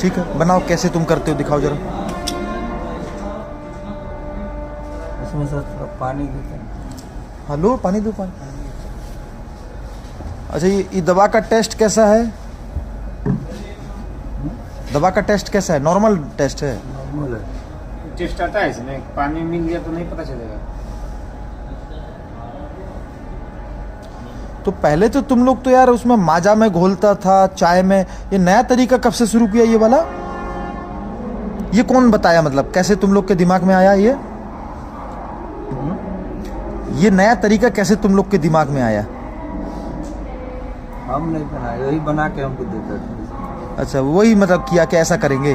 ठीक है, बनाओ, कैसे तुम करते हो दिखाओ जरा। इसमें सर थोड़ा पानी देते हैं। हाँ लो, पानी दो, पानी। अच्छा, ये दवा का टेस्ट कैसा है? दवा का टेस्ट कैसा है? नॉर्मल टेस्ट है? नॉर्मल है। टेस्ट आता है इसमें, पानी मिल गया तो नहीं पता चलेगा। तो पहले तो तुम लोग तो यार उसमें माजा में घोलता था, चाय में। ये नया तरीका कब से शुरू किया ये वाला? ये कौन बताया, मतलब कैसे तुम लोग के दिमाग में आया ये नया तरीका कैसे तुम लोग के दिमाग में आया? हम नहीं बनाए, वही बना के हमको देते थे। अच्छा, वही मतलब किया कि ऐसा करेंगे।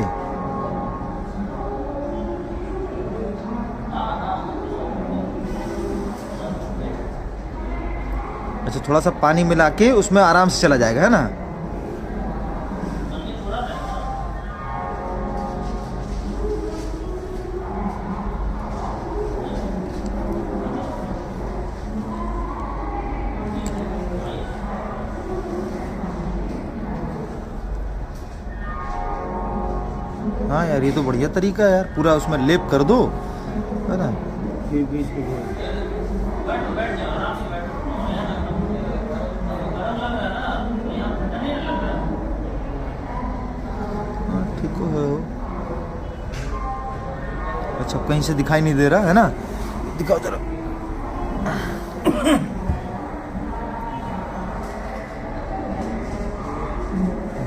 अच्छा, थोड़ा सा पानी मिला के उसमें आराम से चला जाएगा, है ना? हाँ यार, ये तो बढ़िया तरीका है यार, पूरा उसमें लेप कर दो, है ना? फिर बीच पे घोल। हाँ, ठीक है। अच्छा, कहीं से दिखाई नहीं दे रहा है ना? दिखाओ जरा।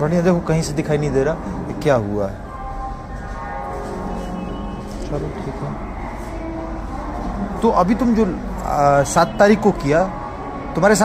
बढ़िया, देखो कहीं से दिखाई नहीं दे रहा, ये क्या हुआ है? चलो ठीक है। तो अभी तुम जो 7 तारीख को किया, तुम्हारे साथ